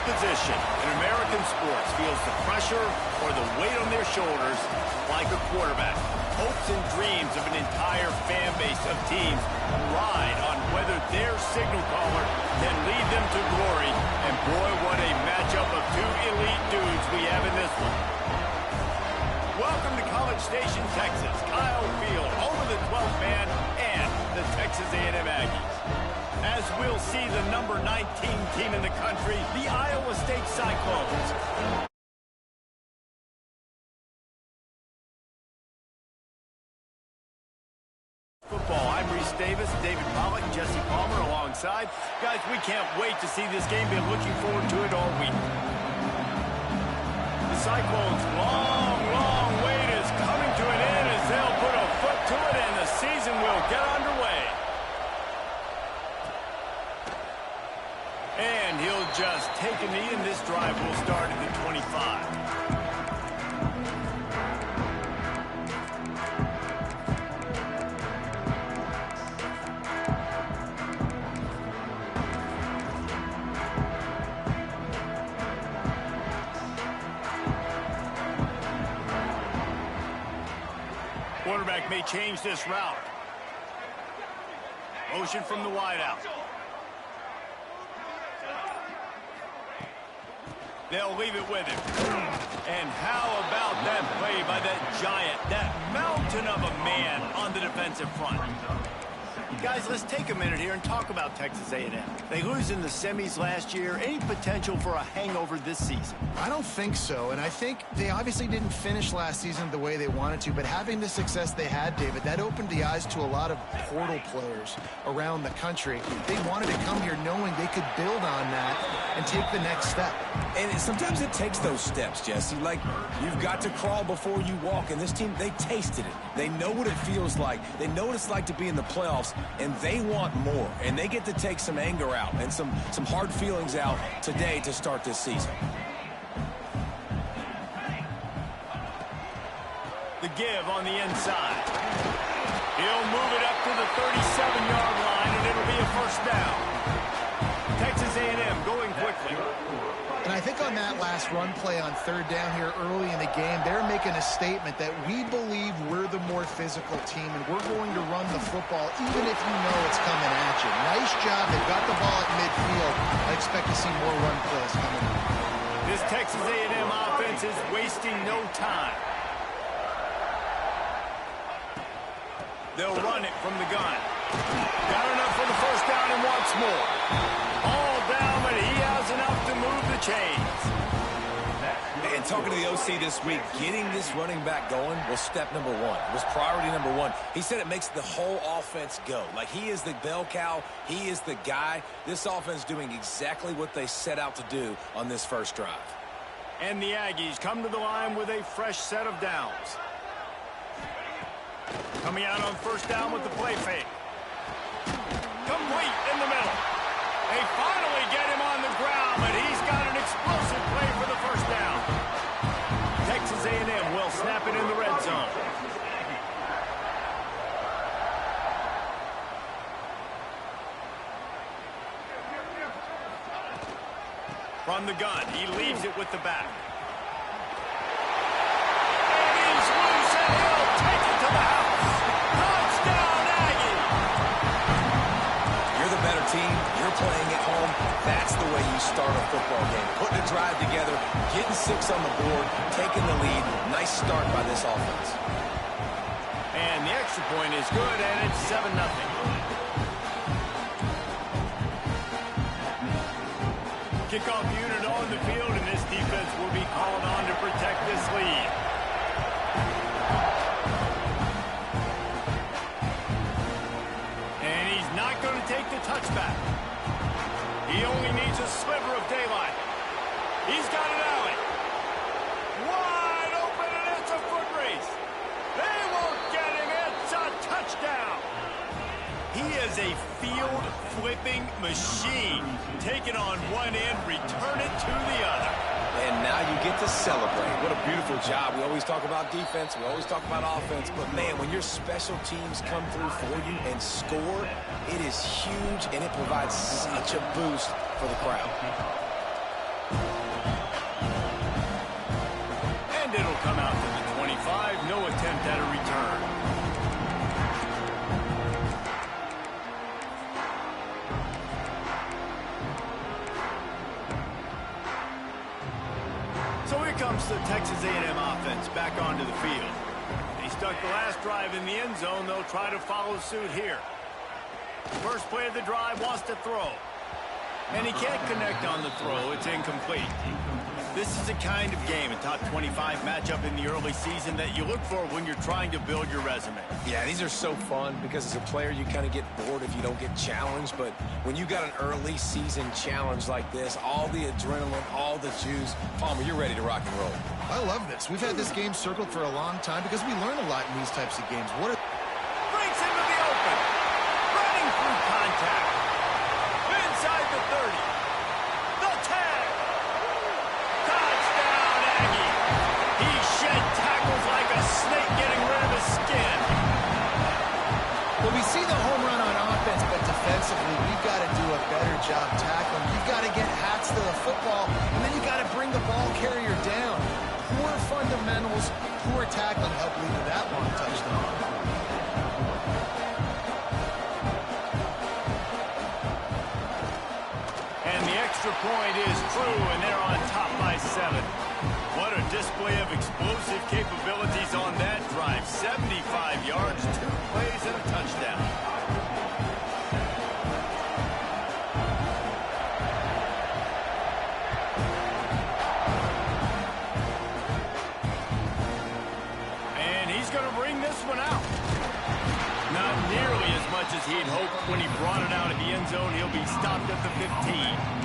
position in American sports feels the pressure or the weight on their shoulders like a quarterback. Hopes and dreams of an entire fan base of teams ride on whether their signal caller can lead them to glory. And boy, what a matchup of two elite dudes we have in this one. Welcome to College Station, Texas. Kyle Field, home of the 12th man and the Texas A&M Aggies. As we'll see the number 19 team in the country, the Iowa State Cyclones. Football. I'm Reese Davis, David Pollack, Jesse Palmer alongside. Guys, we can't wait to see this game. Been looking forward to it all week. The Cyclones' long wait is coming to an end as they'll put a foot to it and the season will get underway. And he'll just take a knee, and this drive will start at the 25. Quarterback may change this route. Motion from the wideout. They'll leave it with him. And how about that play by that giant, that mountain of a man on the defensive front? Guys, let's take a minute here and talk about Texas A&M. They lose in the semis last year. Any potential for a hangover this season? I don't think so, and I think they obviously didn't finish last season the way they wanted to, but having the success they had, David, that opened the eyes to a lot of portal players around the country. They wanted to come here knowing they could build on that and take the next step. And sometimes it takes those steps, Jesse. Like, you've got to crawl before you walk, and this team, they tasted it. They know what it feels like. They know what it's like to be in the playoffs, and they want more. And they get to take some anger out and some hard feelings out today to start this season. The give on the inside. He'll move it up to the 37-yard line, and it'll be a first down. Texas A&M going quickly. And I think on that last run play on third down here early in the game, they're making a statement that we believe we're the more physical team and we're going to run the football even if you know it's coming at you. Nice job. They've got the ball at midfield. I expect to see more run plays coming up. This Texas A&M offense is wasting no time. They'll run it from the gun. Got enough for the first down and wants more. All down, but he has enough to move the chains. And talking to the OC this week, getting this running back going was step number one. It was priority number one. He said it makes the whole offense go. Like, he is the bell cow. He is the guy. This offense doing exactly what they set out to do on this first drive. And the Aggies come to the line with a fresh set of downs. Coming out on first down with the play fake. Complete in the middle. They finally get him on the ground, but he's got an explosive play for the first down. Texas A&M will snap it in the red zone. From the gun, he leaves it with the back. And he's loose, and he'll take it to the house. Touchdown, Aggie! You're the better team. You're playing at home. That's the way you start a football game. Putting a drive together, getting 6 on the board, taking the lead. Nice start by this offense. And the extra point is good, and it's 7-0. Kickoff unit on the field, and this defense will be called on to protect this lead. And he's not going to take the touchback. He only needs a sliver of daylight. He's got an alley. Wide open, and it's a foot race. They won't get him. It's a touchdown. He is a field-flipping machine. Take it on one end, return it to the other. And now you get to celebrate. What a beautiful job. We always talk about defense. We always talk about offense. But, man, when your special teams come through for you and score, it is huge, and it provides such a boost for the crowd. attempt at a return. So here comes the Texas A&M offense back onto the field. They stuck the last drive in the end zone. They'll try to follow suit here. First play of the drive, wants to throw. And he can't connect on the throw. It's incomplete. This is the kind of game, a top 25 matchup in the early season that you look for when you're trying to build your resume. Yeah, these are so fun because as a player, you kind of get bored if you don't get challenged. But when you got an early season challenge like this, all the adrenaline, all the juice, Palmer, you're ready to rock and roll. I love this. We've had this game circled for a long time because we learn a lot in these types of games. Breaks into the open. Running through contact. Inside the 30. The tag. Touchdown, Aggie. He shed tackles like a snake getting rid of his skin. Well, we see the home run on offense, but defensively, we've got to do a better job tackling. You've got to get hats to the football, and then you got to bring the ball carrier down. Poor fundamentals, poor tackling help lead to that long touchdown. Extra point is true, and they're on top by 7. What a display of explosive capabilities on that drive. 75 yards, 2 plays, and a touchdown. And he's going to bring this one out. Not nearly as much as he'd hoped when he brought it out of the end zone. He'll be stopped at the 15.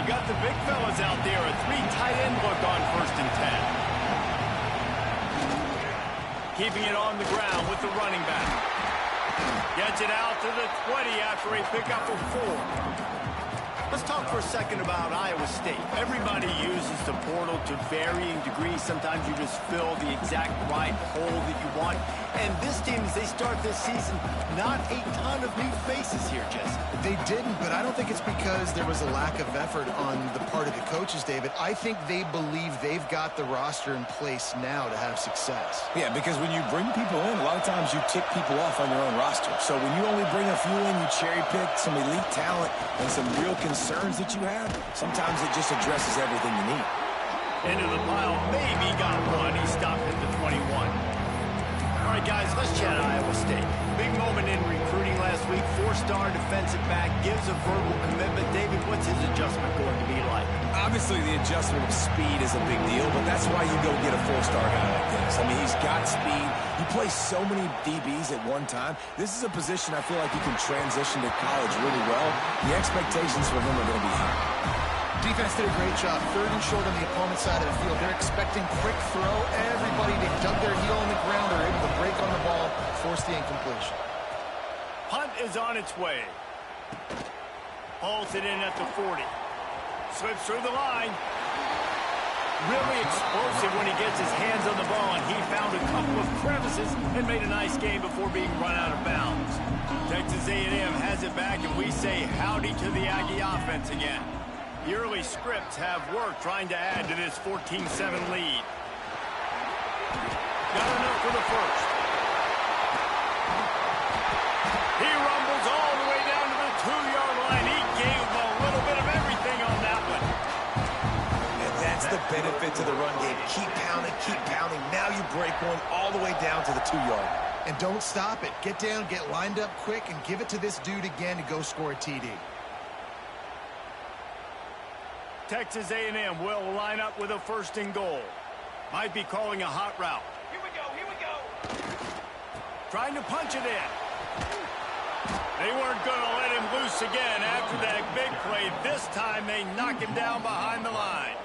Got the big fellas out there. A 3 tight end look on 1st and 10. Keeping it on the ground with the running back. Gets it out to the 20 after a pickup of 4. Let's talk for a second about Iowa State. Everybody uses the portal to varying degrees. Sometimes you just fill the exact right hole that you want. And this team, as they start this season, not a ton of new faces here, Jesse. They didn't, but I don't think it's because there was a lack of effort on the part of the coaches, David. I think they believe they've got the roster in place now to have success. Yeah, because when you bring people in, a lot of times you tick people off on your own roster. So when you only bring a few in, you cherry pick some elite talent and some real concerns that you have, sometimes it just addresses everything you need. Into the pile, maybe got one. He stopped at the 21. All right, guys, let's chat Iowa State. Big moment in recruiting last week. 4-star defensive back, gives a verbal commitment. David, what's his adjustment going to be like? Obviously, the adjustment of speed is a big deal, but that's why you go get a 4-star guy like this. I mean, he's got speed. He plays so many DBs at one time. This is a position I feel like he can transition to college really well. The expectations for him are going to be high. Defense did a great job. 3rd and short on the opponent's side of the field. They're expecting quick throw. Everybody, they dug their heel on the ground. They're able to break on the ball, force the incompletion. Punt is on its way. Hauls it in at the 40. Slips through the line. Really explosive when he gets his hands on the ball, and he found a couple of crevices and made a nice game before being run out of bounds. Texas A&M has it back, and we say howdy to the Aggie offense again. The early scripts have worked trying to add to this 14-7 lead. Got enough for the first. He rumbles all the way down to the 2-yard line. He gave him a little bit of everything on that one. And that's the benefit to the run game. Keep pounding, keep pounding. Now you break one all the way down to the 2-yard. And don't stop it. Get down, get lined up quick, and give it to this dude again to go score a TD. Texas A&M will line up with a 1st and goal. Might be calling a hot route. Here we go, here we go. Trying to punch it in. They weren't going to let him loose again after that big play. This time they knock him down behind the line.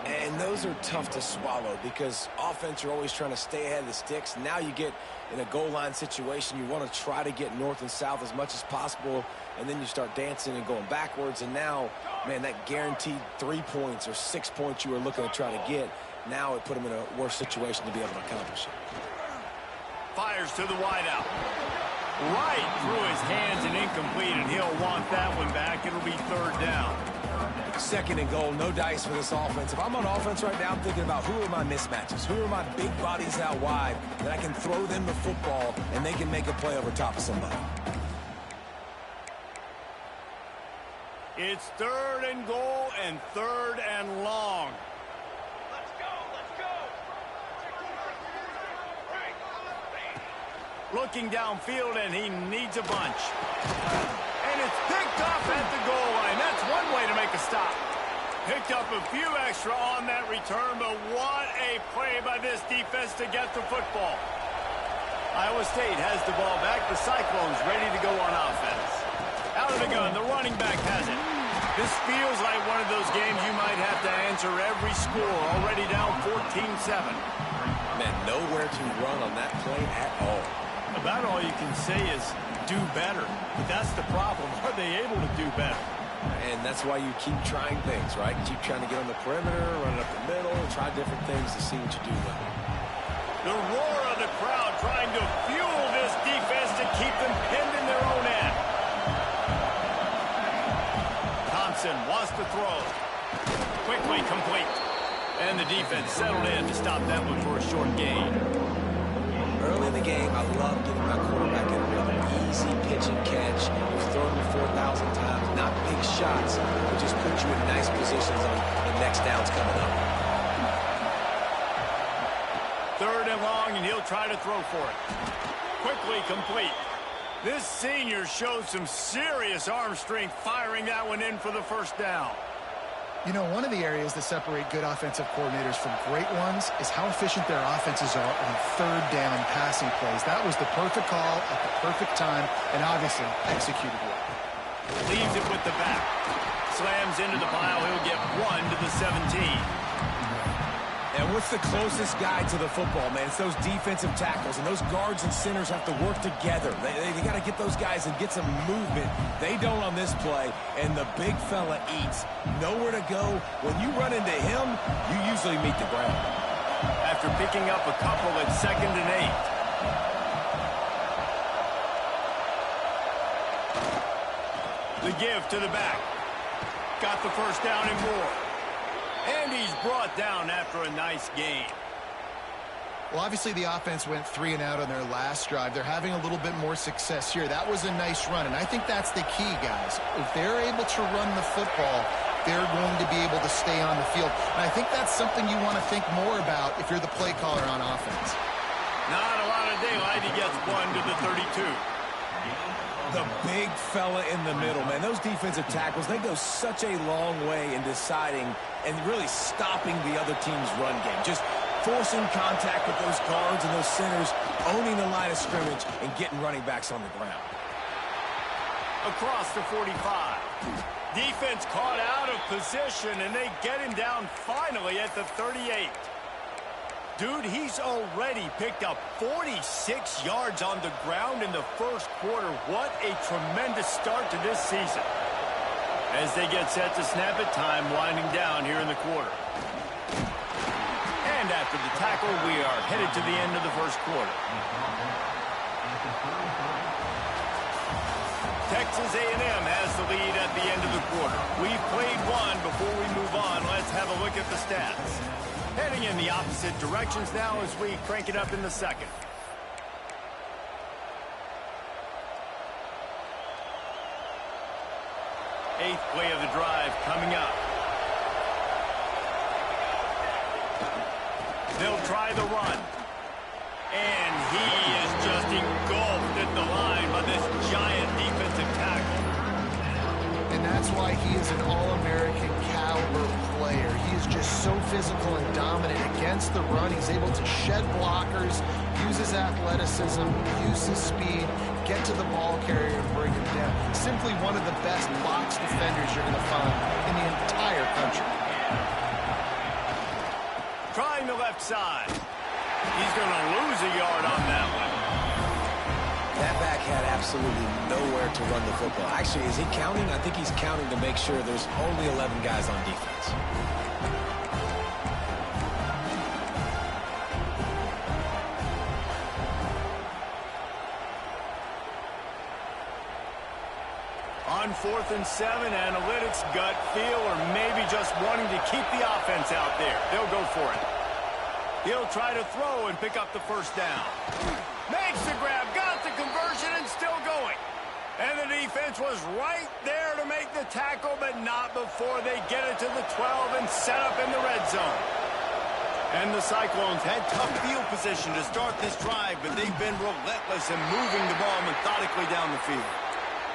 And those are tough to swallow because offense, you're always trying to stay ahead of the sticks. Now you get in a goal line situation, you want to try to get north and south as much as possible, and then you start dancing and going backwards. And now, man, that guaranteed 3 points or 6 points you were looking to try to get, now it put him in a worse situation to be able to accomplish it. Fires to the wideout. Right through his hands and incomplete, and he'll want that one back. It'll be third down. Second and goal, no dice for this offense. If I'm on offense right now, I'm thinking about who are my mismatches, who are my big bodies out wide, that I can throw them the football and they can make a play over top of somebody. It's third and goal and third and long. Let's go, let's go. Looking downfield, and he needs a bunch. And it's picked up at the goal line. That's one way to make a stop. Picked up a few extra on that return, but what a play by this defense to get the football. Iowa State has the ball back. The Cyclones ready to go on offense. Out of the gun, the running back has it. This feels like one of those games you might have to answer every score. Already down 14-7. Man, nowhere to run on that play at all. About all you can say is do better. But that's the problem. Are they able to do better? And that's why you keep trying things, right? Keep trying to get on the perimeter, run it up the middle, try different things to see what you do well. The roar of the crowd trying to fuel this defense to keep them pinned in their own end. Thompson wants to throw. Quickly complete. And the defense settled in to stop that one for a short gain. Early in the game, I love getting my quarterback in a rhythm. Easy pitch and catch. You've thrown him 4,000 times. Not big shots, but just put you in nice positions on the next downs coming up. Third and long, and he'll try to throw for it. Quickly complete. This senior showed some serious arm strength firing that one in for the first down. You know, one of the areas that separate good offensive coordinators from great ones is how efficient their offenses are on third down passing plays. That was the perfect call at the perfect time and obviously executed well. Leaves it with the back. Slams into the pile. He'll get one to the 17. And what's the closest guy to the football, man? It's those defensive tackles, and those guards and centers have to work together. They got to get those guys and get some movement. They don't on this play, and the big fella eats. Nowhere to go. When you run into him, you usually meet the ground. After picking up a couple at 2nd and 8. The give to the back. Got the first down and more. And he's brought down after a nice gain. Well, obviously the offense went 3 and out on their last drive. They're having a little bit more success here. That was a nice run, and I think that's the key, guys. If they're able to run the football, they're going to be able to stay on the field. And I think that's something you want to think more about if you're the play caller on offense. Not a lot of daylight. He gets one to the 32. The big fella in the middle, man. Those defensive tackles, they go such a long way in deciding and really stopping the other team's run game. Just forcing contact with those guards and those centers, owning the line of scrimmage, and getting running backs on the ground. Across the 45. Defense caught out of position, and they get him down finally at the 38. Dude, he's already picked up 46 yards on the ground in the first quarter. What a tremendous start to this season. As they get set to snap it, time winding down here in the quarter. And after the tackle, we are headed to the end of the first quarter. Texas A&M has the lead at the end of the quarter. We've played one. Before we move on, let's have a look at the stats. Heading in the opposite directions now as we crank it up in the second. Eighth play of the drive coming up. They'll try the run. And he is just engulfed at the line by this giant defensive tackle. And that's why he is an All-American caliber player. He is just so physical and dominant against the run. He's able to shed blockers, use his athleticism, use his speed, get to the ball carrier and bring him down. Simply one of the best box defenders you're going to find in the entire country. Trying the left side. He's going to lose a yard on that one. That back had absolutely nowhere to run the football. Actually, is he counting? I think he's counting to make sure there's only 11 guys on defense. 4th and 7, analytics, gut feel, or maybe just wanting to keep the offense out there. They'll go for it. He'll try to throw and pick up the first down. Makes the grab, got the conversion, and still going. And the defense was right there to make the tackle, but not before they get it to the 12 and set up in the red zone. And the Cyclones had tough field position to start this drive, but they've been relentless in moving the ball methodically down the field.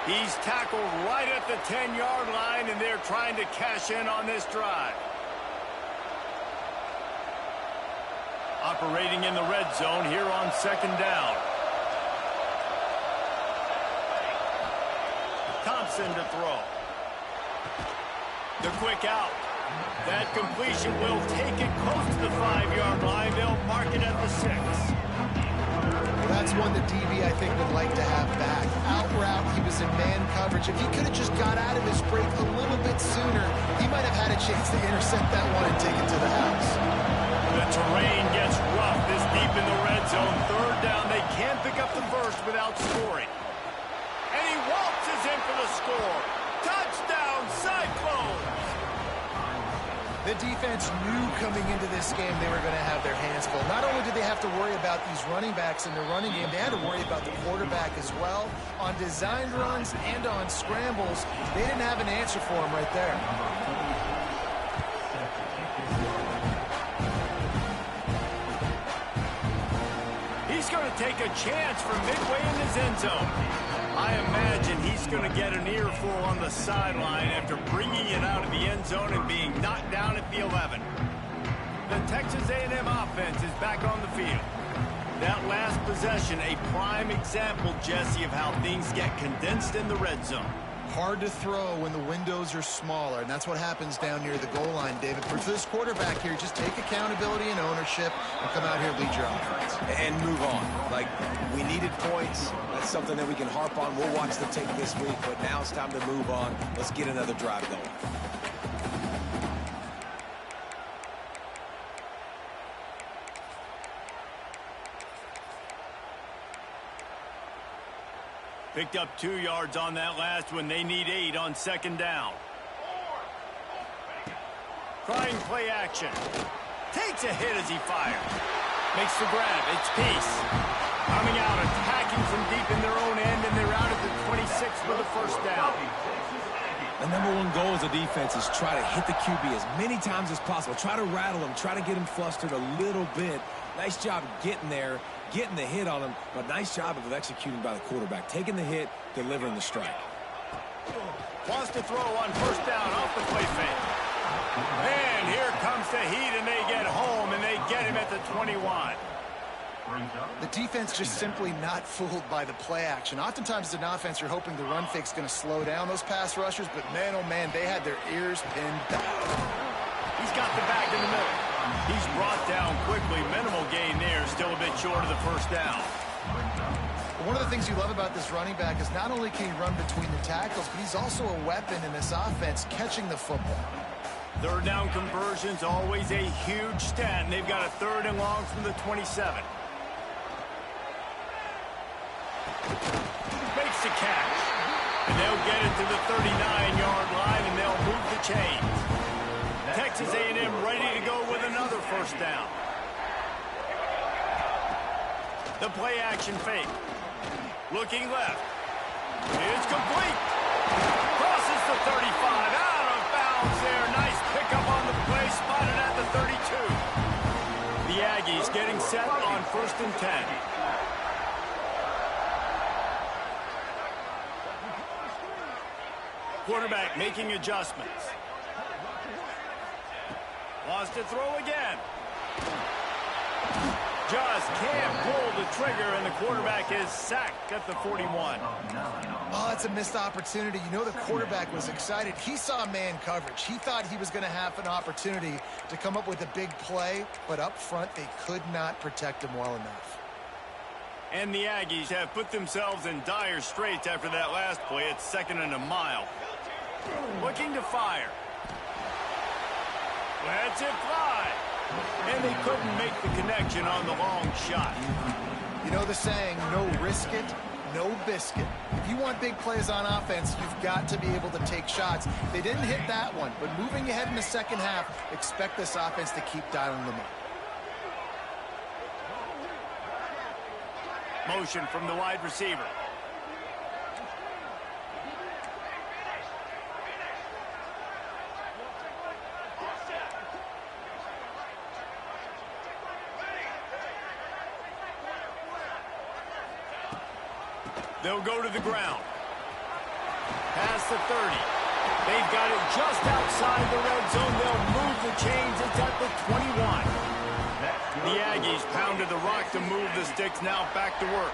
He's tackled right at the 10-yard line, and they're trying to cash in on this drive. Operating in the red zone here on 2nd down. Thompson to throw. The quick out. That completion will take it close to the 5-yard line. They'll mark it at the 6. Well, that's one that DB, I think, would like to have back. Out route, he was in man coverage. If he could have just got out of his break a little bit sooner, he might have had a chance to intercept that one and take it to the house. The terrain gets rough this deep in the red zone. 3rd down, they can't pick up the first without scoring. And he waltzes in for the score. Touchdown, Cyclones! The defense knew coming into this game they were going to have their hands full. Not only did they have to worry about these running backs in the running game, they had to worry about the quarterback as well. On designed runs and on scrambles, they didn't have an answer for him right there. He's going to take a chance from midway in his end zone. I imagine he's going to get an earful on the sideline after bringing it out of the end zone and being knocked down at the 11. The Texas A&M offense is back on the field. That last possession, a prime example, Jesse, of how things get condensed in the red zone. Hard to throw when the windows are smaller, and that's what happens down near the goal line, David. For this quarterback here, just take accountability and ownership and come out here and lead your offense. And move on. Like, we needed points. That's something that we can harp on. We'll watch the tape this week, but now it's time to move on. Let's get another drive going. Picked up 2 yards on that last one. They need 8 on 2nd down. Trying play action. Takes a hit as he fires. Makes the grab. It's Peace. Coming out, attacking from deep in their own end, and they're out at the 26 for the first down. The #1 goal as a defense is try to hit the QB as many times as possible. Try to rattle him. Try to get him flustered a little bit. Nice job getting there, getting the hit on him, but nice job of executing by the quarterback. Taking the hit, delivering the strike. Wants to throw on 1st down off the play fake. And here comes the heat, and they get home, and they get him at the 21. The defense just simply not fooled by the play action. Oftentimes, as an offense, you're hoping the run fake's going to slow down those pass rushers, but man, oh man, they had their ears pinned down. He's got the back in the middle. He's brought down quickly. Minimal gain there, still a bit short of the 1st down. One of the things you love about this running back is not only can he run between the tackles, but he's also a weapon in this offense, catching the football. 3rd down conversion's always a huge stat, and they've got a 3rd and long from the 27. Makes the catch. And they'll get it to the 39-yard line, and they'll move the chains. Texas A&M ready to go with another 1st down. The play action fake. Looking left. It's complete. Crosses the 35. Out of bounds there. Nice pickup on the play. Spotted at the 32. The Aggies getting set on 1st and 10. Quarterback making adjustments. Wants to throw again. Just can't pull the trigger, and the quarterback is sacked at the 41. Oh, it's a missed opportunity. You know the quarterback was excited. He saw man coverage. He thought he was going to have an opportunity to come up with a big play, but up front they could not protect him well enough. And the Aggies have put themselves in dire straits after that last play. It's 2nd and a mile. Looking to fire. Lets it fly. And they couldn't make the connection on the long shot. You know the saying, no risk it, no biscuit. If you want big plays on offense, you've got to be able to take shots. They didn't hit that one, but moving ahead in the second half, expect this offense to keep dialing them up. Motion from the wide receiver. They'll go to the ground. Past the 30. They've got it just outside the red zone. They'll move the chains. It's at the 21. The Aggies pounded the rock to move the sticks. Now back to work.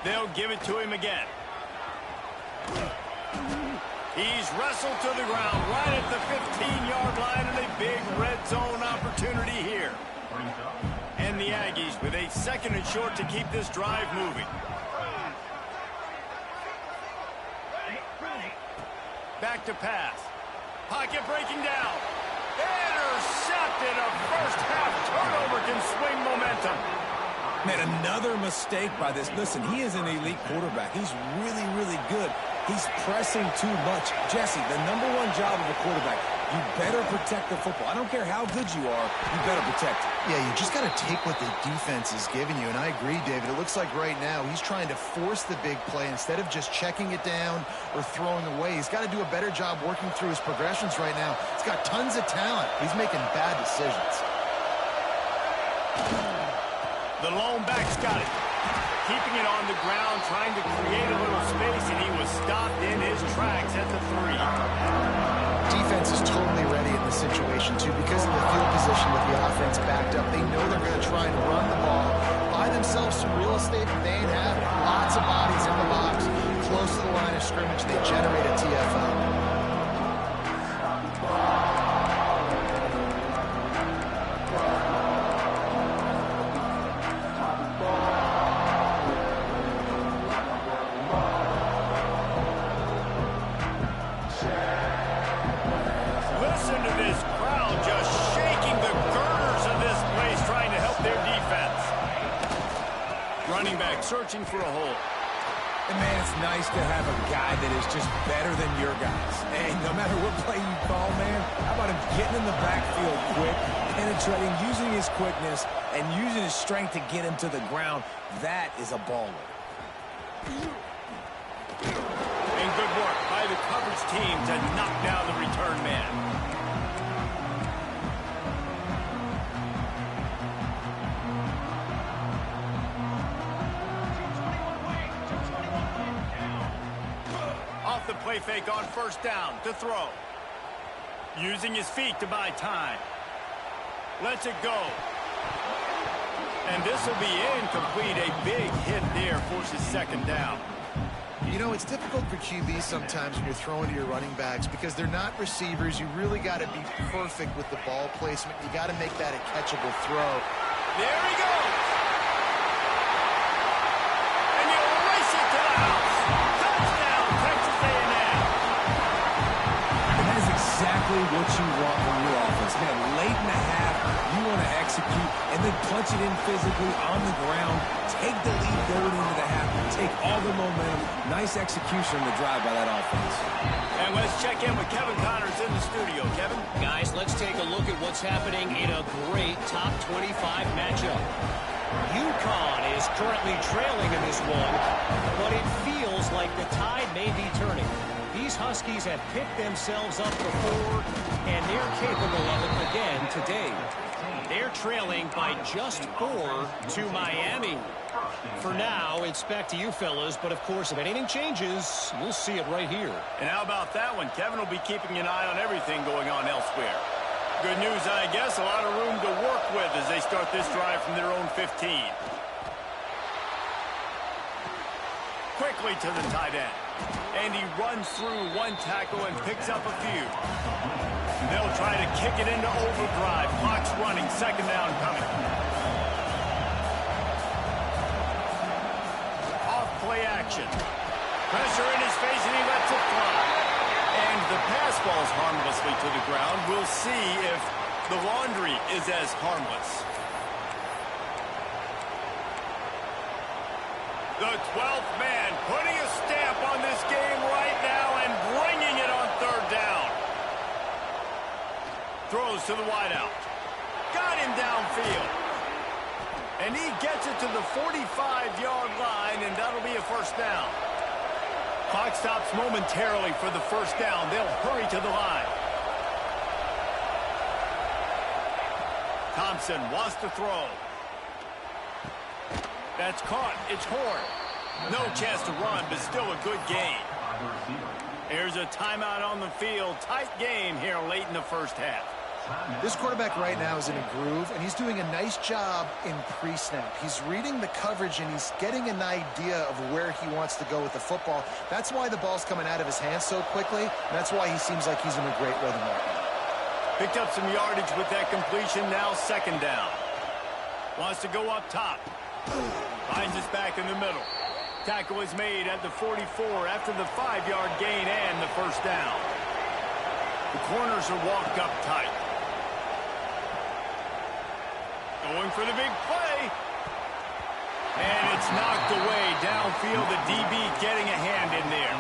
They'll give it to him again. He's wrestled to the ground right at the 15-yard line, and a big red zone opportunity here. And the Aggies with a second and short to keep this drive moving. Back to pass. Pocket breaking down. Intercepted. A first half turnover can swing momentum. Man, another mistake by this. Listen, he is an elite quarterback. He's really, really good. He's pressing too much. Jesse, the number one job of a quarterback, you better protect the football. I don't care how good you are, you better protect it. Yeah, you just got to take what the defense is giving you. And I agree, David. It looks like right now he's trying to force the big play instead of just checking it down or throwing away. He's got to do a better job working through his progressions right now. He's got tons of talent. He's making bad decisions. The lone back's got it. Keeping it on the ground, trying to create a little space, and he was stopped in his tracks at the 3. Defense is totally ready in this situation, too, because of the field position with the offense backed up. They know they're going to try and run the ball, buy themselves some real estate that they ain't having. Lots of bodies in the box. Close to the line of scrimmage, they generate a TFL. Searching for a hole. And man, it's nice to have a guy that is just better than your guys. Hey, no matter what play you call, man, how about him getting in the backfield quick, penetrating, using his quickness, and using his strength to get him to the ground? That is a baller. And good work by the coverage team to knock down the return man. The play fake on first down to throw. Using his feet to buy time. Lets it go. And this will be incomplete. A big hit there forces second down. You know, it's difficult for QBs sometimes when you're throwing to your running backs because they're not receivers. You really got to be perfect with the ball placement. You got to make that a catchable throw. There he goes. And you race it to the house. Exactly what you want from your offense. Man, late in the half, you want to execute and then punch it in physically on the ground. Take the lead going into the half. Take all the momentum. Nice execution on the drive by that offense. And let's check in with Kevin Connors in the studio. Kevin? Guys, let's take a look at what's happening in a great top 25 matchup. UConn is currently trailing in this one, but it feels like the tide may be turning. These Huskies have picked themselves up before, and they're capable of it again today. They're trailing by just 4 to Miami. For now, it's back to you fellas, but of course, if anything changes, we'll see it right here. And how about that one? Kevin will be keeping an eye on everything going on elsewhere. Good news, I guess, a lot of room to work with as they start this drive from their own 15. Quickly to the tight end. And he runs through one tackle and picks up a few. They'll try to kick it into overdrive. Clock's running. Second down coming. Off play action. Pressure in his face and he lets it fly. And the pass falls harmlessly to the ground. We'll see if the laundry is as harmless. The 12th man putting a stamp on this game right now and bringing it on third down. Throws to the wideout. Got him downfield. And he gets it to the 45-yard line, and that'll be a first down. Clock stops momentarily for the first down. They'll hurry to the line. Thompson wants to throw. That's caught. It's Horn. No chance to run, but still a good gain. Here's a timeout on the field. Tight game here late in the first half. This quarterback right now is in a groove, and he's doing a nice job in pre-snap. He's reading the coverage, and he's getting an idea of where he wants to go with the football. That's why the ball's coming out of his hands so quickly, and that's why he seems like he's in a great rhythm right now. Picked up some yardage with that completion. Now second down. Wants to go up top. Finds us back in the middle. Tackle is made at the 44 after the 5-yard gain and the first down. The corners are walked up tight. Going for the big play. And it's knocked away downfield. The DB getting a hand in there.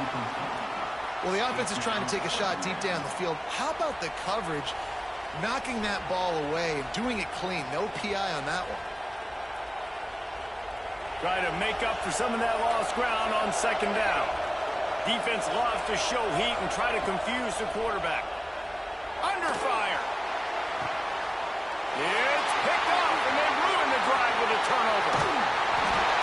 Well, the offense is trying to take a shot deep down the field. How about the coverage? Knocking that ball away and doing it clean. No PI on that one. Try to make up for some of that lost ground on second down. Defense loves to show heat and try to confuse the quarterback. Under fire. It's picked up, and they ruin the drive with a turnover.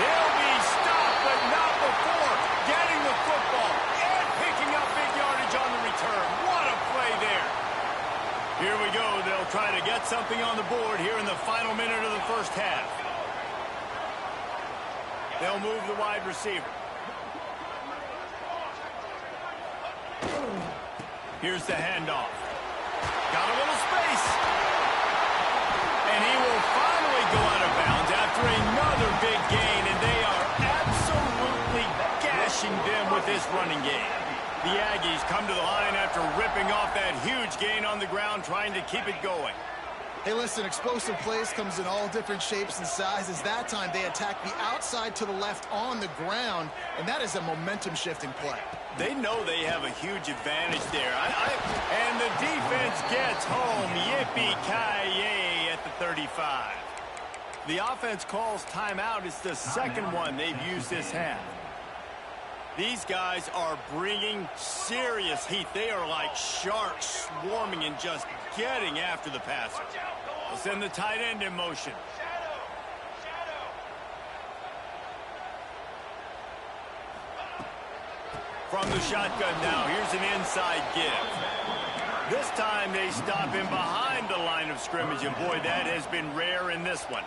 They'll be stopped, but not before getting the football and picking up big yardage on the return. What a play there. Here we go. They'll try to get something on the board here in the final minute of the first half. They'll move the wide receiver. Here's the handoff. Got a little space. And he will finally go out of bounds after another big gain, and they are absolutely gashing them with this running game. The Aggies come to the line after ripping off that huge gain on the ground, trying to keep it going. Hey, listen, explosive plays comes in all different shapes and sizes. That time, they attack the outside to the left on the ground, and that is a momentum-shifting play. They know they have a huge advantage there. And the defense gets home. Yippee-ki-yay at the 35. The offense calls timeout. It's the second one they've used this half. These guys are bringing serious heat. They are like sharks swarming and just getting after the passer. They'll send the tight end in motion. From the shotgun now, here's an inside give. This time they stop him behind the line of scrimmage, and boy, that has been rare in this one.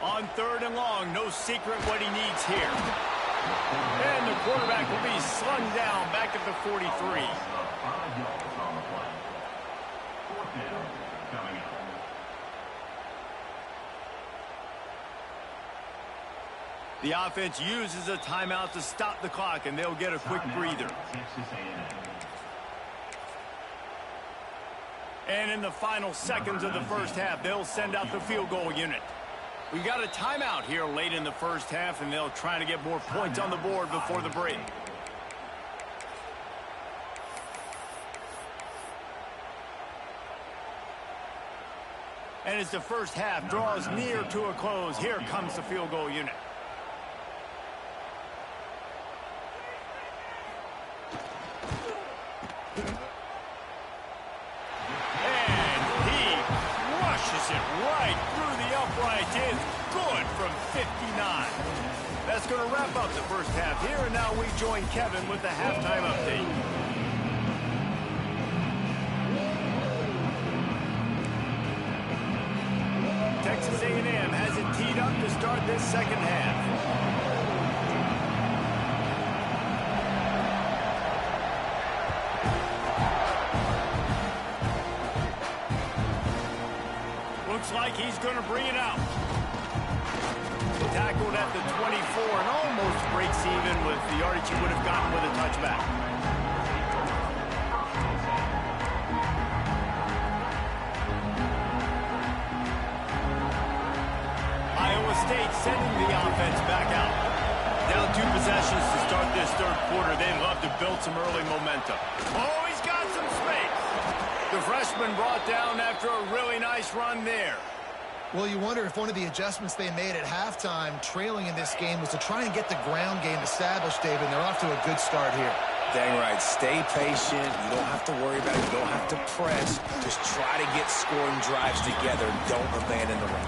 On third and long, no secret what he needs here. And the quarterback will be slung down back at the 43. The offense uses a timeout to stop the clock, and they'll get a quick breather. And in the final seconds of the first half, they'll send out the field goal unit. We got a timeout here late in the first half, and they'll try to get more points on the board before the break. And as the first half draws near to a close, here comes the field goal unit. Right through the uprights is good from 59. That's going to wrap up the first half here, and now we join Kevin with the halftime update. Texas A&M has it teed up to start this second half. Looks like he's going to bring it out. Tackled at the 24 and almost breaks even with the yardage he would have gotten with a touchback. Iowa State sending the offense back out. Down 2 possessions to start this third quarter. They'd love to build some early momentum. Oh, he's got some space. The freshman brought down after a really nice run there. Well, you wonder if one of the adjustments they made at halftime, trailing in this game, was to try and get the ground game established, David, and they're off to a good start here. Dang right. Stay patient. You don't have to worry about it. You don't have to press. Just try to get scoring drives together. Don't abandon the run.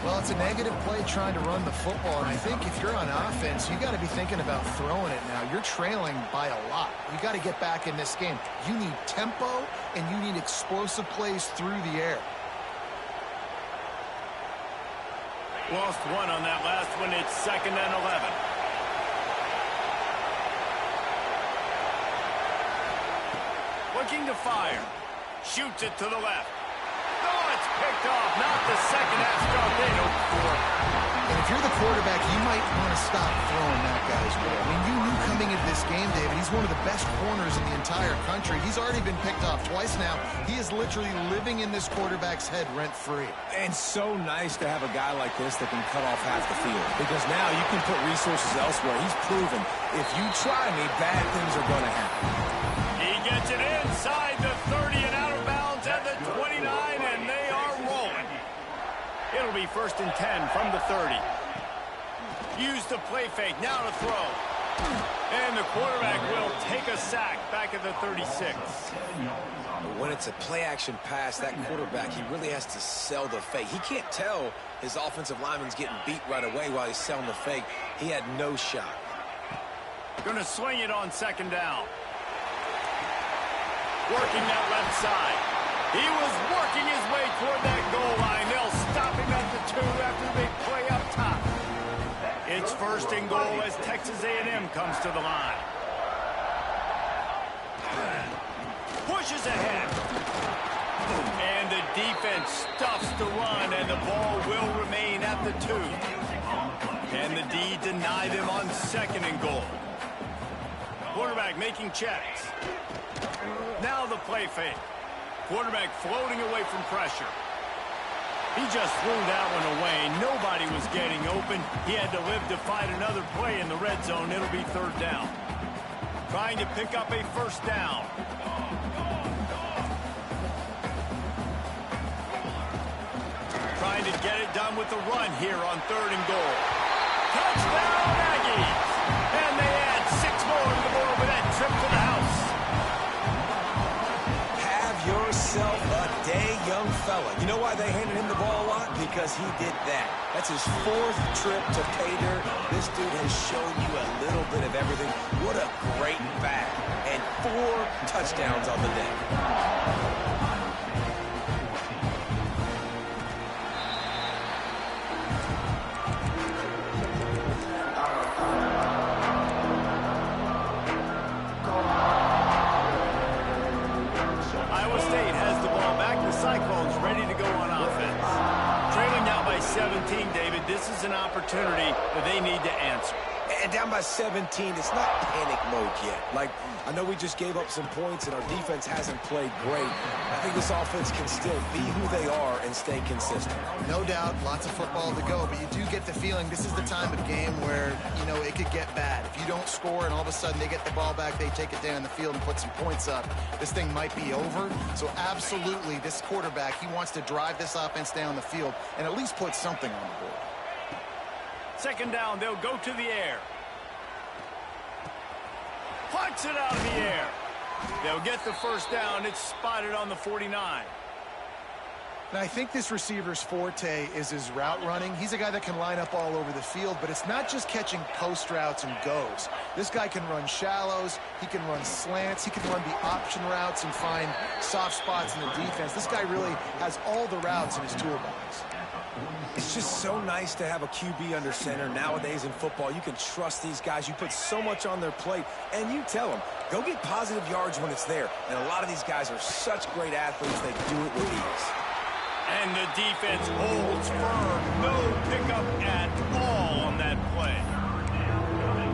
Well, it's a negative play trying to run the football, and I think if you're on offense, you got to be thinking about throwing it now. You're trailing by a lot. You got to get back in this game. You need tempo, and you need explosive plays through the air. Lost one on that last one. It's 2nd and 11. Looking to fire. Shoots it to the left. Oh, it's picked off. Not the second half start they'd hoped for. And if you're the quarterback, you might want to stop throwing that guy's way. I mean, you knew coming into this game, David, he's one of the best corners in the entire country. He's already been picked off twice now. He is literally living in this quarterback's head rent-free. And so nice to have a guy like this that can cut off half the field. Because now you can put resources elsewhere. He's proven if you try me, bad things are going to happen. He gets it inside the 30 and out of bounds at the 29, and they are rolling. It'll be 1st and 10 from the 30. Use the play fake, now to throw. And the quarterback will take a sack back at the 36. When it's a play-action pass, that quarterback, he really has to sell the fake. He can't tell his offensive lineman's getting beat right away while he's selling the fake. He had no shot. Going to swing it on 2nd down. Working that left side. He was working his way toward that goal line. They'll stop him at the 2 after the big play up top. It's 1st and goal as Texas A&M comes to the line. Pushes ahead. And the defense stuffs the run, and the ball will remain at the 2. And the D deny them on 2nd and goal. Quarterback making checks. Now the play fake. Quarterback floating away from pressure. He just threw that one away. Nobody was getting open. He had to live to fight another play in the red zone. It'll be 3rd down. Trying to pick up a 1st down. Trying to get it done with the run here on 3rd and goal. Touchdown, Aggies! And they add 6 more to the board with that trip to the house. Yourself a day, young fella. You know why they handed him the ball a lot? Because he did that. That's his 4th trip to pay dirt. This dude has shown you a little bit of everything. What a great back. And 4 touchdowns on the day. Cyclones ready to go on offense. Trailing now by 17, David. This is an opportunity that they need to answer. And down by 17, it's not panic mode yet. Like, I know we just gave up some points and our defense hasn't played great. I think this offense can still be who they are and stay consistent. No doubt, lots of football to go, but you do get the feeling this is the time of game where, you know, it could get bad. If you don't score and all of a sudden they get the ball back, they take it down the field and put some points up, this thing might be over. So absolutely, this quarterback, he wants to drive this offense down the field and at least put something on the board. 2nd down, they'll go to the air. Punts it out of the air. They'll get the 1st down. It's spotted on the 49. Now, I think this receiver's forte is his route running. He's a guy that can line up all over the field, but it's not just catching post routes and goes. This guy can run shallows. He can run slants. He can run the option routes and find soft spots in the defense. This guy really has all the routes in his toolbox. It's just so nice to have a QB under center. Nowadays in football, you can trust these guys. You put so much on their plate, and you tell them, go get positive yards when it's there. And a lot of these guys are such great athletes, they do it with ease. And the defense holds firm. No pickup at all on that play.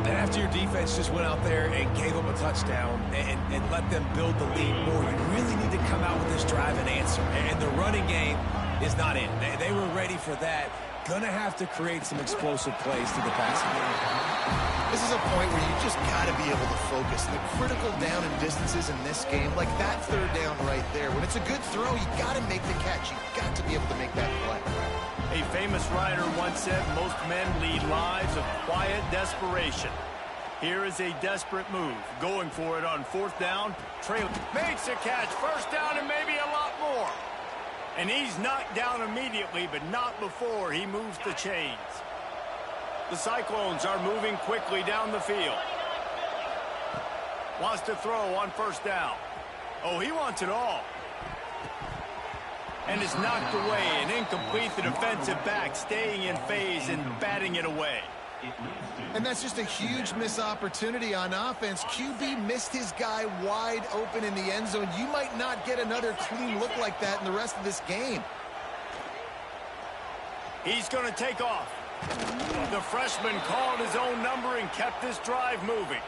And after your defense just went out there and gave them a touchdown and let them build the lead more, you really need to come out with this drive and answer. And the running game is not in. They were ready for that. going to have to create some explosive plays to the passing game. This is a point where you just got to be able to focus. The critical down and distances in this game, like that third down right there. When it's a good throw, you got to make the catch. You got to be able to make that play. A famous writer once said, most men lead lives of quiet desperation. Here is a desperate move. Going for it on fourth down. Trailer makes a catch. First down and maybe a lot more. And he's knocked down immediately, but not before he moves the chains. The Cyclones are moving quickly down the field. Wants to throw on first down. Oh, he wants it all. And it's knocked away and incomplete. The defensive back staying in phase and batting it away. And that's just a huge missed opportunity on offense. QB missed his guy wide open in the end zone. You might not get another clean look like that in the rest of this game. He's going to take off. The freshman called his own number and kept this drive moving.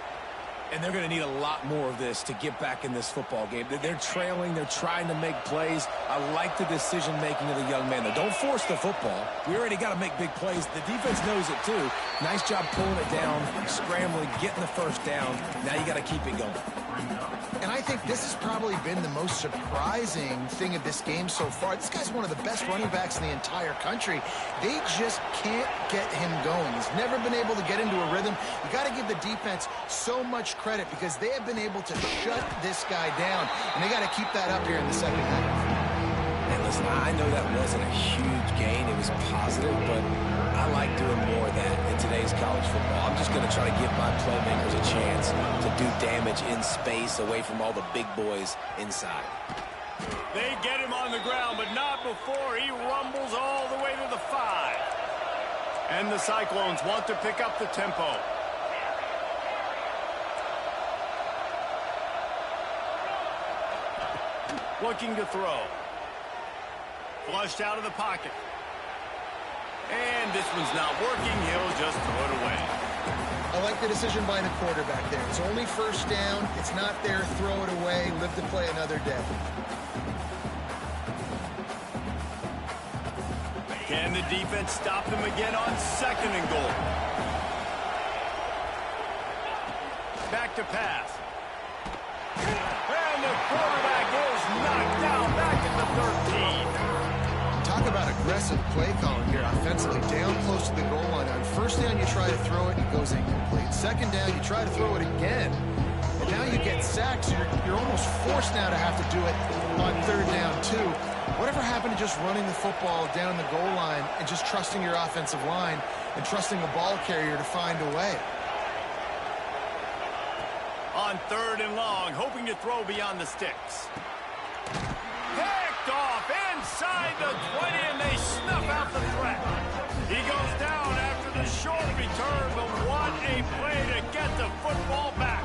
And they're going to need a lot more of this to get back in this football game. They're trailing. They're trying to make plays. I like the decision-making of the young man, though. Don't force the football. We already got to make big plays. The defense knows it, too. Nice job pulling it down, scrambling, getting the first down. Now you got to keep it going. And I think this has probably been the most surprising thing of this game so far. This guy's one of the best running backs in the entire country. They just can't get him going. He's never been able to get into a rhythm. You got to give the defense so much credit because they have been able to shut this guy down. And they got to keep that up here in the second half. And listen, I know that wasn't a huge gain. It was positive, but I like doing more of that in today's college football. I'm just going to try to give my playmakers a chance to do damage in space away from all the big boys inside. They get him on the ground, but not before he rumbles all the way to the 5. And the Cyclones want to pick up the tempo. Looking to throw. Flushed out of the pocket. And this one's not working. He'll just throw it away. I like the decision by the quarterback there. It's only first down. It's not there. Throw it away. Live to play another day. Can the defense stop them again on second and goal? Back to pass. And the quarterback is knocked down back at the 13. Talk about aggressive play calling here offensively. Down close to the goal line. On first down, you try to throw it, and it goes incomplete. Second down, you try to throw it again, and now you get sacked, so you're almost forced now to have to do it on third down, too. Whatever happened to just running the football down the goal line and just trusting your offensive line and trusting a ball carrier to find a way? On third and long, hoping to throw beyond the sticks. Picked off inside the 20, and they snuff out the threat. He goes down after the short return, but what a play to get the football back.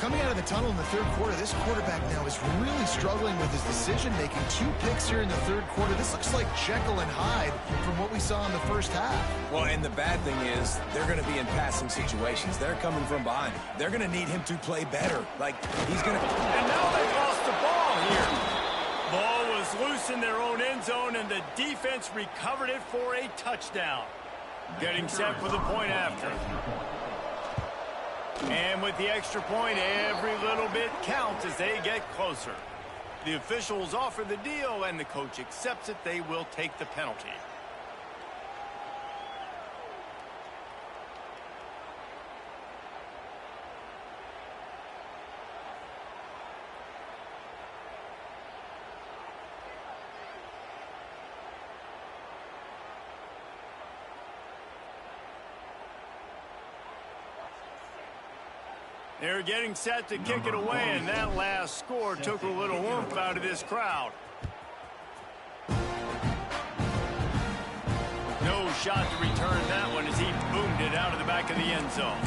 Coming out of the tunnel in the third quarter, this quarterback now is really struggling with his decision-making. 2 picks here in the third quarter. This looks like Jekyll and Hyde from what we saw in the first half. Well, and the bad thing is they're going to be in passing situations. They're coming from behind. They're going to need him to play better. Like, he's going to... And now they've lost the ball here. Ball was loose in their own end zone, and the defense recovered it for a touchdown. Getting set for the point after. And with the extra point, every little bit counts as they get closer. The officials offer the deal, and the coach accepts it. They will take the penalty. They're getting set to kick it away, and that last score took a little oomph out of this crowd. No shot to return that one as he boomed it out of the back of the end zone.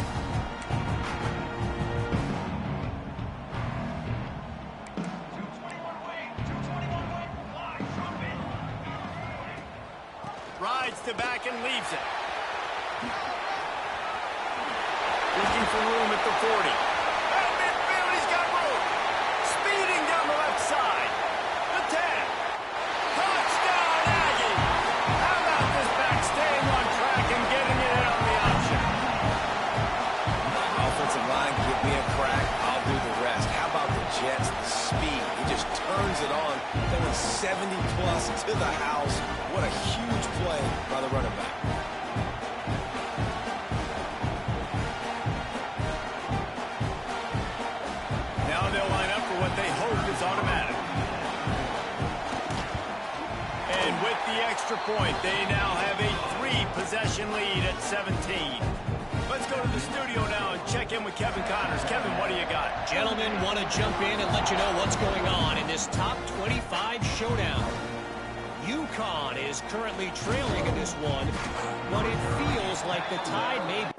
Rides to back and leaves it. Looking for room at the 40. At midfield, he's got room. Speeding down the left side. The 10. Touchdown, Aggie. How about to the house. What a huge play by the running back. Now they'll line up for what they hope is automatic. And with the extra point, they now have a 3-possession lead at 17. Let's go to the studio now and check in with Kevin Connors. Kevin, what do you got? Gentlemen, want to jump in and let you know what's going on in this top 25 showdown. UConn is currently trailing in this one, but it feels like the Tide may be.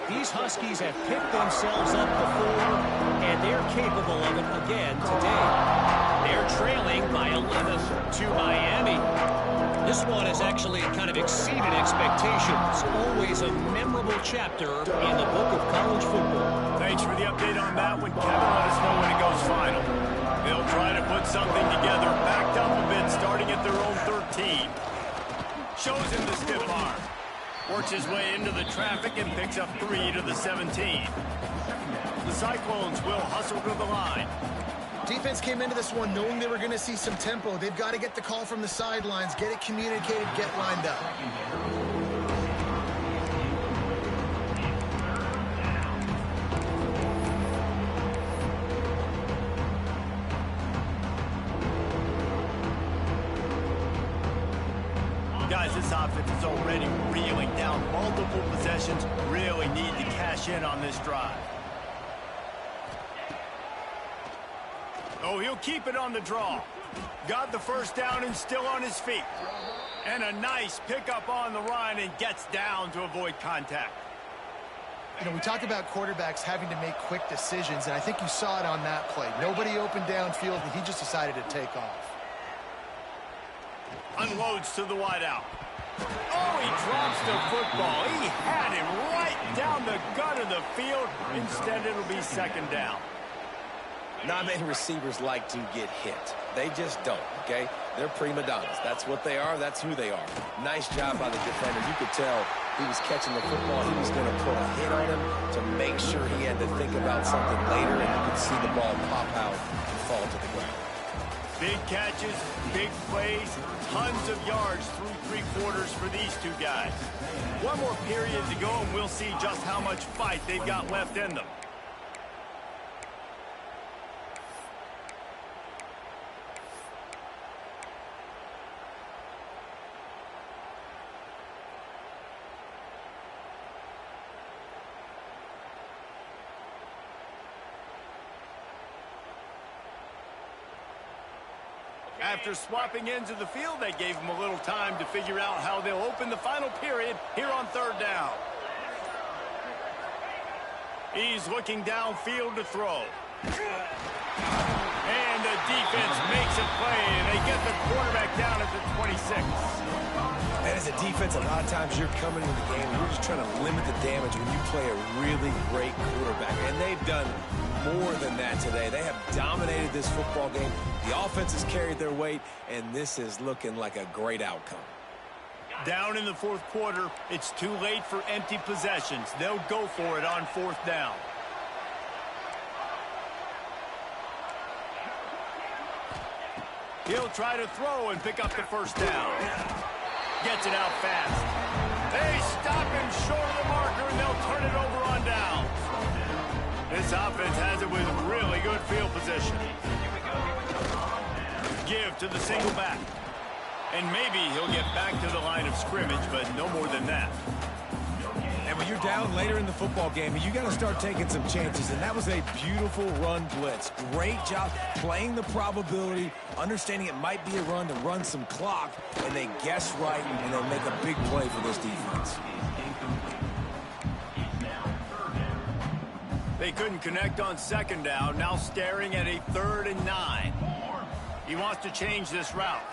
These Huskies have picked themselves up before, and they're capable of it again today. They're trailing by 11 to Miami. This one has actually kind of exceeded expectations. Always a memorable chapter in the book of college football. Thanks for the update on that one, Kevin. Let us know when it goes final. They'll try to put something together, backed up a bit, starting at their own 13. Shows him the stiff arm. Works his way into the traffic and picks up 3 to the 17. The Cyclones will hustle to the line. Defense came into this one knowing they were going to see some tempo. They've got to get the call from the sidelines, get it communicated, get lined up. Guys, this offense is already reeling down multiple possessions. Really need to cash in on this drive. Oh, he'll keep it on the draw. Got the first down and still on his feet. And a nice pickup on the run and gets down to avoid contact. You know, we talk about quarterbacks having to make quick decisions, and I think you saw it on that play. Nobody opened downfield, and he just decided to take off. Unloads to the wideout. Oh, he drops the football. He had him right down the gut of the field. Instead, it'll be second down. Not many receivers like to get hit. They just don't, okay? They're prima donnas. That's what they are. That's who they are. Nice job by the defender. You could tell he was catching the football. He was going to put a hit on him to make sure he had to think about something later, and you could see the ball pop out and fall to the ground. Big catches, big plays, tons of yards through 3 quarters for these two guys. One more period to go, and we'll see just how much fight they've got left in them. After swapping ends of the field, they gave him a little time to figure out how they'll open the final period here on third down. He's looking downfield to throw. And the defense makes it play, and they get the quarterback down at the 26. And as a defense, a lot of times you're coming into the game and you're just trying to limit the damage when you play a really great quarterback. And they've done more than that today. They have dominated this football game. The offense has carried their weight, and this is looking like a great outcome. Down in the fourth quarter, it's too late for empty possessions. They'll go for it on fourth down. He'll try to throw and pick up the first down. Gets it out fast. They stop him short of the marker, and they'll turn it over on down. This offense has it with really good field position. Give to the single back. And maybe he'll get back to the line of scrimmage, but no more than that. And when you're down later in the football game, you got to start taking some chances. And that was a beautiful run blitz. Great job playing the probability, understanding it might be a run to run some clock, and they guess right, and they'll make a big play for this defense. They couldn't connect on second down, now staring at a 3rd and 9. He wants to change this route.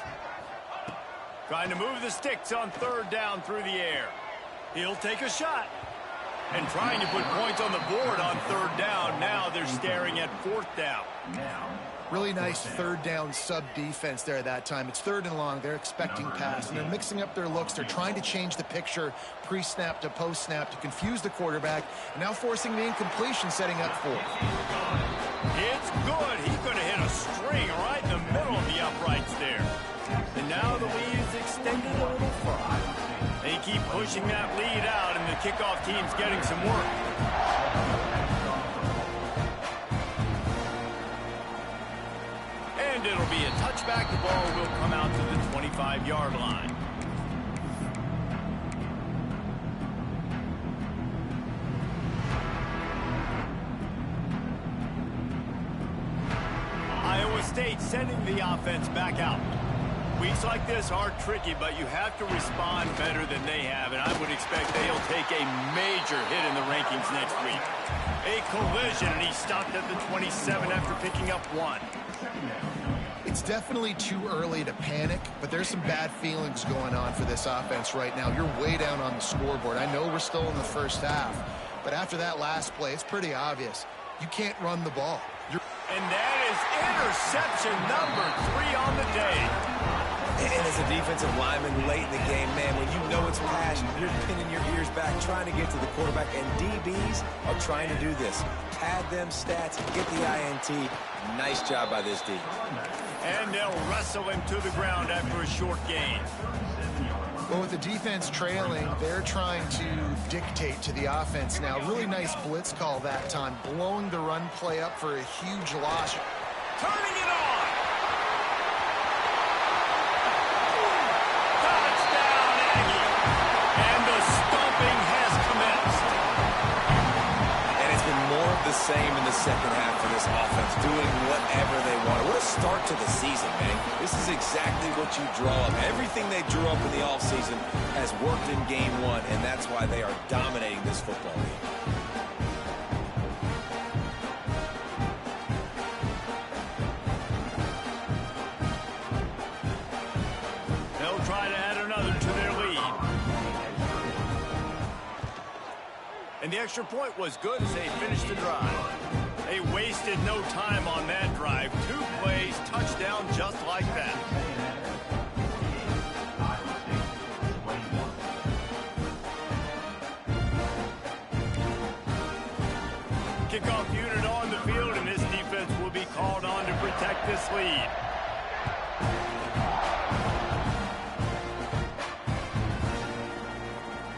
Trying to move the sticks on third down through the air. He'll take a shot. And trying to put points on the board on third down. Now they're staring at fourth down. Really nice third down sub defense there that time. It's third and long. They're expecting pass, and they're mixing up their looks. They're trying to change the picture pre-snap to post-snap to confuse the quarterback, and now forcing the incompletion, setting up fourth. It's good. He could have hit a string right in the middle of the uprights there. And now the lead is extended a little further. They keep pushing that lead out, and the kickoff team's getting some work. And it'll be a touchback. The ball will come out to the 25-yard line. Iowa State sending the offense back out. Weeks like this are tricky, but you have to respond better than they have, and I would expect they'll take a major hit in the rankings next week. A collision, and he stopped at the 27 after picking up one. It's definitely too early to panic, but there's some bad feelings going on for this offense right now. You're way down on the scoreboard. I know we're still in the first half, but after that last play, it's pretty obvious. You can't run the ball. And that is interception number 3 on the day. And as a defensive lineman late in the game, man, when you know it's passion, you're pinning your ears back, trying to get to the quarterback, and DBs are trying to do this. Pad them stats, get the INT. Nice job by this D. And they'll wrestle him to the ground after a short gain. Well, with the defense trailing, they're trying to dictate to the offense now. Really nice blitz call that time, blowing the run play up for a huge loss. Turning it on! Touchdown, Aggie! And the stomping has commenced. And it's been more of the same in the second half for this offense, doing whatever they want. What a start to the season, man. This is exactly what you draw up. Everything they drew up in the offseason has worked in game one, and that's why they are dominating this football game. They'll try to add another to their lead. And the extra point was good as they finished the drive. They wasted no time on that drive. 2 plays, touchdown just like that. Kickoff unit on the field, and this defense will be called on to protect this lead.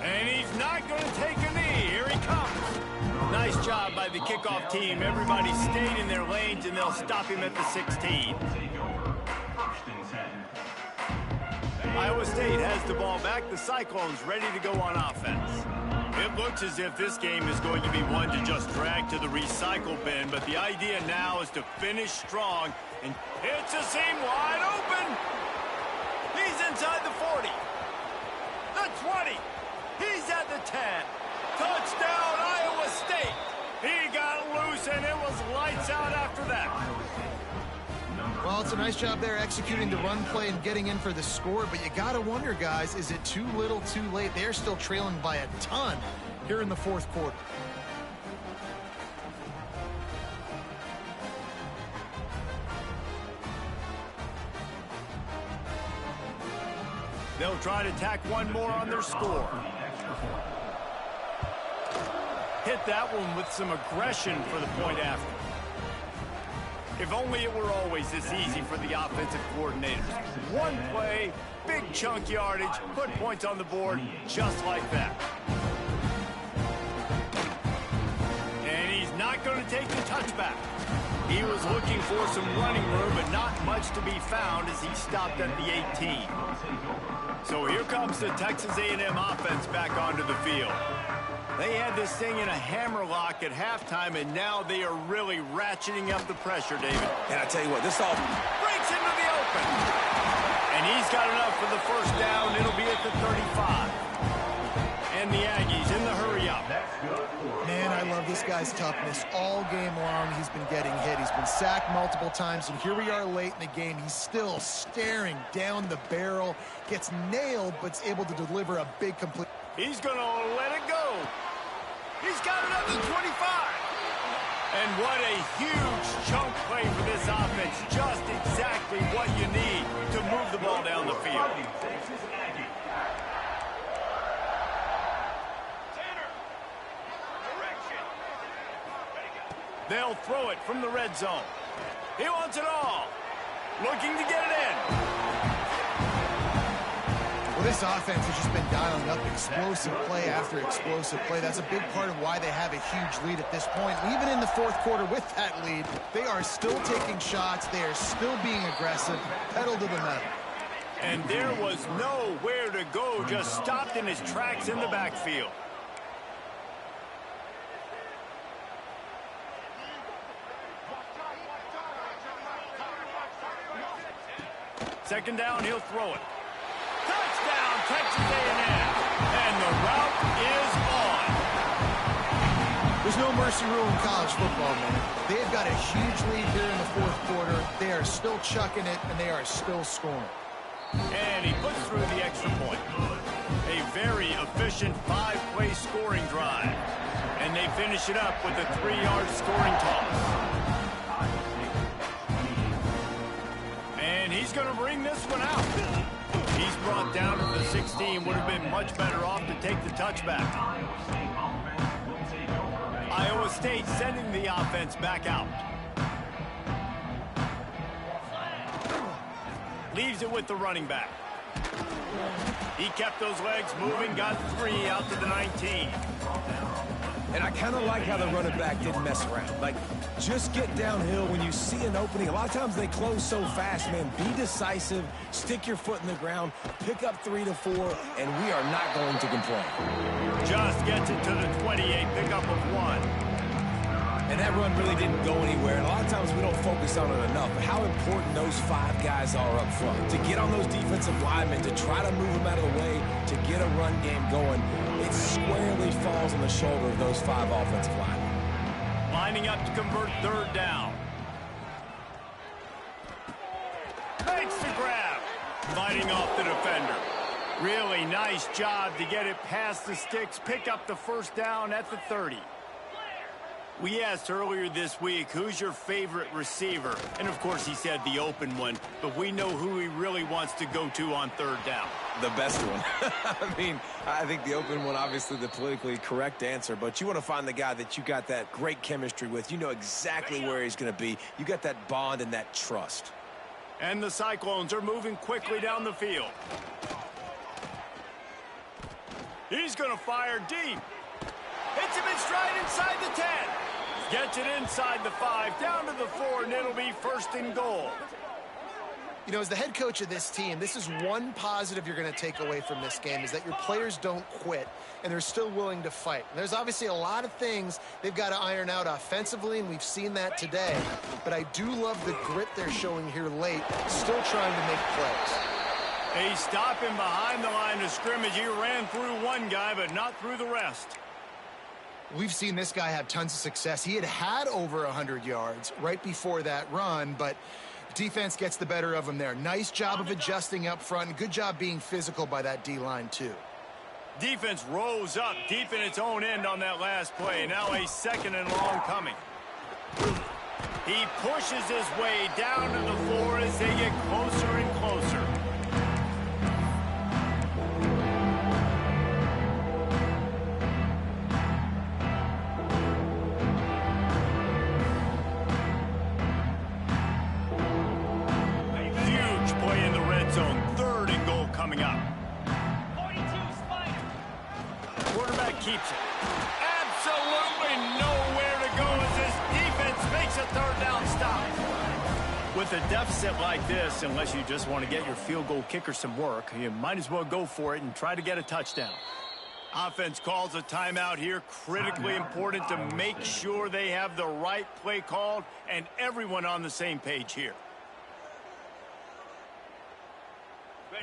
And he's not going to take a knee. Here he comes. Nice job by the kickoff team. Everybody stayed in their lanes, and they'll stop him at the 16. Iowa State has the ball back. The Cyclones ready to go on offense. It looks as if this game is going to be one to just drag to the recycle bin, but the idea now is to finish strong, and it's a seam wide open. He's inside the 40. The 20. He's at the 10. Touchdown, Iowa State. He got loose, and it was lights out after that. Well, it's a nice job there executing the run play and getting in for the score, but you got to wonder, guys, is it too little, too late? They're still trailing by a ton here in the fourth quarter. They'll try to tack one more on their score. Hit that one with some aggression for the point after. If only it were always this easy for the offensive coordinators. One play, big chunk yardage, put points on the board just like that. And he's not going to take the touchback. He was looking for some running room, but not much to be found as he stopped at the 18. So here comes the Texas A&M offense back onto the field. They had this thing in a hammerlock at halftime, and now they are really ratcheting up the pressure, David. And I tell you what, this all breaks into the open. And he's got enough for the first down. It'll be at the 35. And the Aggies in the hurry up. Man, I love this guy's toughness. All game long, he's been getting hit. He's been sacked multiple times, and here we are late in the game. He's still staring down the barrel, gets nailed, but's able to deliver a big complete. He's going to let it go. He's got it up to 25. And what a huge chunk play for this offense. Just exactly what you need to move the ball down the field. They'll throw it from the red zone. He wants it all. Looking to get it in. Well, this offense has just been dialing up explosive play after explosive play. That's a big part of why they have a huge lead at this point. Even in the fourth quarter with that lead, they are still taking shots. They are still being aggressive, pedal to the metal. And there was nowhere to go, just stopped in his tracks in the backfield. Second down, he'll throw it. Touchdown, Texas A&M. And the route is on. There's no mercy rule in college football, man. They've got a huge lead here in the fourth quarter. They are still chucking it, and they are still scoring. And he puts through the extra point. A very efficient 5-play scoring drive. And they finish it up with a 3-yard scoring toss. And he's going to bring this one out. He's brought down to the 16. Would have been much better off to take the touchback. Iowa State sending the offense back out. Leaves it with the running back. He kept those legs moving, got 3 out to the 19. And I kind of like how the running back didn't mess around. Like, just get downhill when you see an opening. A lot of times they close so fast, man. Be decisive, stick your foot in the ground, pick up 3 to 4, and we are not going to complain. Just gets it to the 28, pickup of 1. And that run really didn't go anywhere. And a lot of times we don't focus on it enough. But how important those 5 guys are up front. To get on those defensive linemen, to try to move them out of the way, to get a run game going, it squarely falls on the shoulder of those 5 offensive linemen. Lining up to convert third down. Makes the grab. Fighting off the defender. Really nice job to get it past the sticks, pick up the first down at the 30. We asked earlier this week, who's your favorite receiver? And, of course, he said the open one. But we know who he really wants to go to on third down. The best one. I mean, I think the open one, obviously the politically correct answer. But you want to find the guy that you got that great chemistry with. You know exactly where he's going to be. You got that bond and that trust. And the Cyclones are moving quickly down the field. He's going to fire deep. Hits him in stride inside the 10. Gets it inside the 5, down to the 4, and it'll be first and goal. You know, as the head coach of this team, this is one positive you're going to take away from this game, is that your players don't quit, and they're still willing to fight. And there's obviously a lot of things they've got to iron out offensively, and we've seen that today. But I do love the grit they're showing here late, still trying to make plays. They stop him behind the line of scrimmage. He ran through one guy, but not through the rest. We've seen this guy have tons of success. He had over 100 yards right before that run, but defense gets the better of him there. Nice job of adjusting up front. Good job being physical by that D-line, too. Defense rose up deep in its own end on that last play. Now a second and long coming. He pushes his way down to the floor as they get closer and closer. Coming up. 42 Spider. Quarterback keeps it. Absolutely nowhere to go as this defense makes a third down stop. With a deficit like this, unless you just want to get your field goal kicker some work, you might as well go for it and try to get a touchdown. Offense calls a timeout here. Critically important to make sure they have the right play called and everyone on the same page here.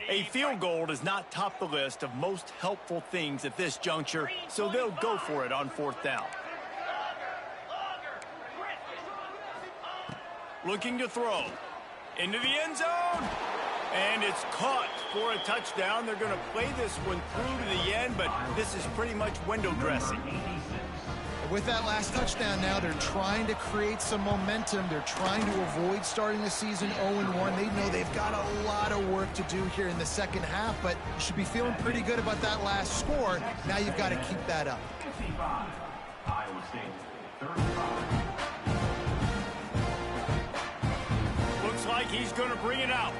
A field goal does not top the list of most helpful things at this juncture, so they'll go for it on fourth down. Looking to throw. Into the end zone. And it's caught for a touchdown. They're going to play this one through to the end, but this is pretty much window dressing. With that last touchdown now, they're trying to create some momentum. They're trying to avoid starting the season 0-1. They know they've got a lot of work to do here in the second half, but you should be feeling pretty good about that last score. Now you've got to keep that up. Iowa State, 35. Looks like he's going to bring it out.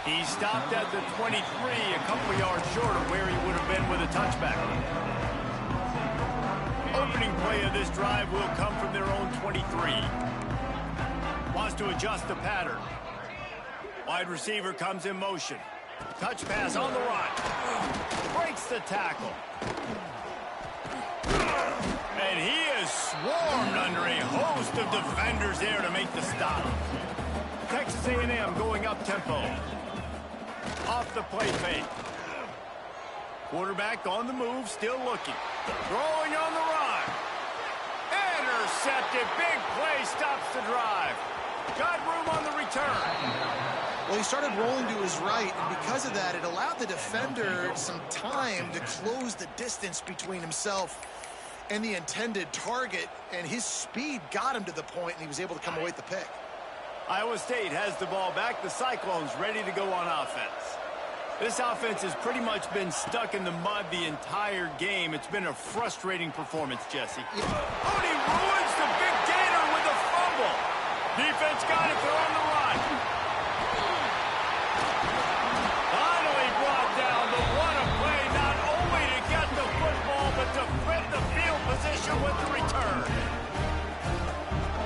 He stopped at the 23, a couple yards short of where he would have been with a touchback. Opening play of this drive will come from their own 23. Wants to adjust the pattern. Wide receiver comes in motion. Touch pass on the run. Breaks the tackle. And he is swarmed under a host of defenders there to make the stop. Texas A&M going up tempo. Off the play fake. Quarterback on the move, still looking. Throwing on the run. Intercepted. Big play stops the drive. Got room on the return. Well, he started rolling to his right, and because of that, it allowed the defender some time to close the distance between himself and the intended target, and his speed got him to the point, and he was able to come away with the pick. Iowa State has the ball back. The Cyclones ready to go on offense. This offense has pretty much been stuck in the mud the entire game. It's been a frustrating performance, Jesse. Yeah. Oh, and he ruins the big gator with a fumble. Defense got it. They're on the run. Finally brought down, but what a play, not only to get the football, but to flip the field position with the return.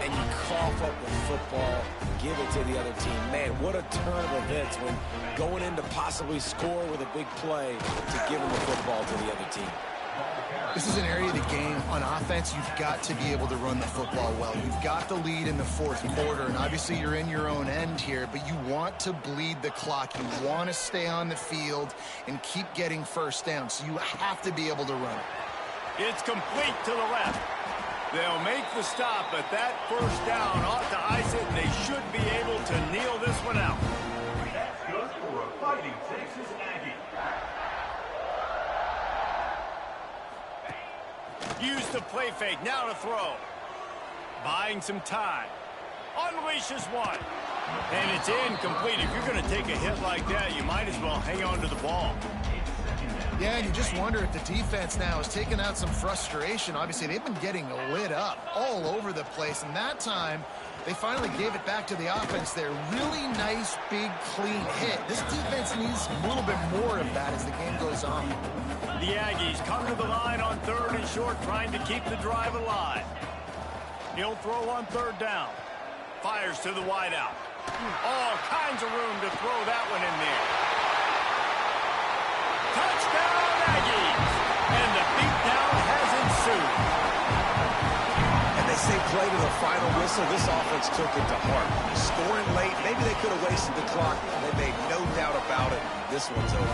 And you cough up the football, give it to the other team. Man, what a turn of events when going in to possibly score with a big play to give them the football to the other team. This is an area of the game on offense you've got to be able to run the football well. You've got the lead in the fourth quarter, and obviously you're in your own end here, but you want to bleed the clock. You want to stay on the field and keep getting first down, so you have to be able to run it. It's complete to the left. They'll make the stop, but that first down ought to ice it, and they should be able to kneel this one out. That's good for a Fighting Texas Aggie. Use the play fake, now to throw. Buying some time. Unleashes one. And it's incomplete. If you're going to take a hit like that, you might as well hang on to the ball. Yeah, and you just wonder if the defense now has taken out some frustration. Obviously, they've been getting lit up all over the place, and that time they finally gave it back to the offense there. Really nice, big, clean hit. This defense needs a little bit more of that as the game goes on. The Aggies come to the line on third and short, trying to keep the drive alive. He'll throw on third down. Fires to the wideout. All kinds of room to throw that one in there. Touchdown, Aggies! And the beatdown has ensued. And they say play to the final whistle. This offense took it to heart. Scoring late, maybe they could have wasted the clock. They made no doubt about it. This one's over.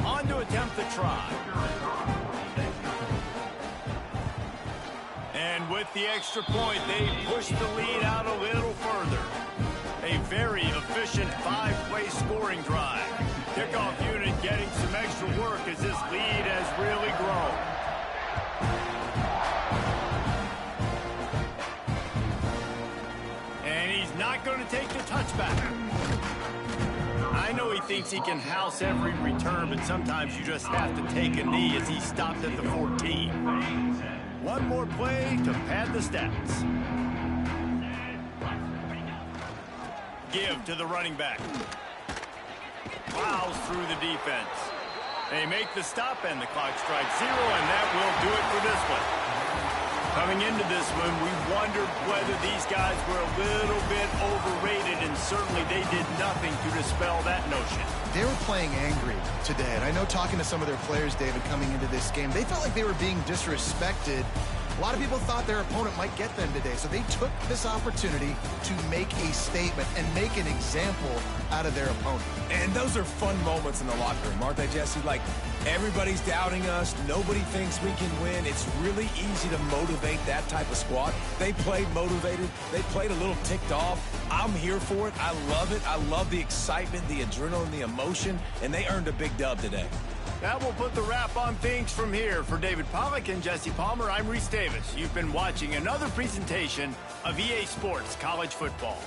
On to attempt the try. And with the extra point, they push the lead out a little further. A very efficient five-play scoring drive. Kickoff unit getting some extra work as this lead has really grown. And he's not going to take the touchback. I know he thinks he can house every return, but sometimes you just have to take a knee as he stopped at the 14. One more play to pad the stats. Give to the running back. Plows through the defense. They make the stop, and the clock strikes zero, and that will do it for this one. Coming into this one, we wondered whether these guys were a little bit overrated, and certainly they did nothing to dispel that notion. They were playing angry today, and I know talking to some of their players, David, coming into this game, they felt like they were being disrespected A lot of people thought their opponent might get them today, so they took this opportunity to make a statement and make an example out of their opponent. And those are fun moments in the locker room, aren't they, Jesse? Like, everybody's doubting us. Nobody thinks we can win. It's really easy to motivate that type of squad. They played motivated. They played a little ticked off. I'm here for it. I love it. I love the excitement, the adrenaline, the emotion, and they earned a big dub today. That will put the wrap on things from here. For David Pollack and Jesse Palmer, I'm Reese Davis. You've been watching another presentation of EA Sports College Football.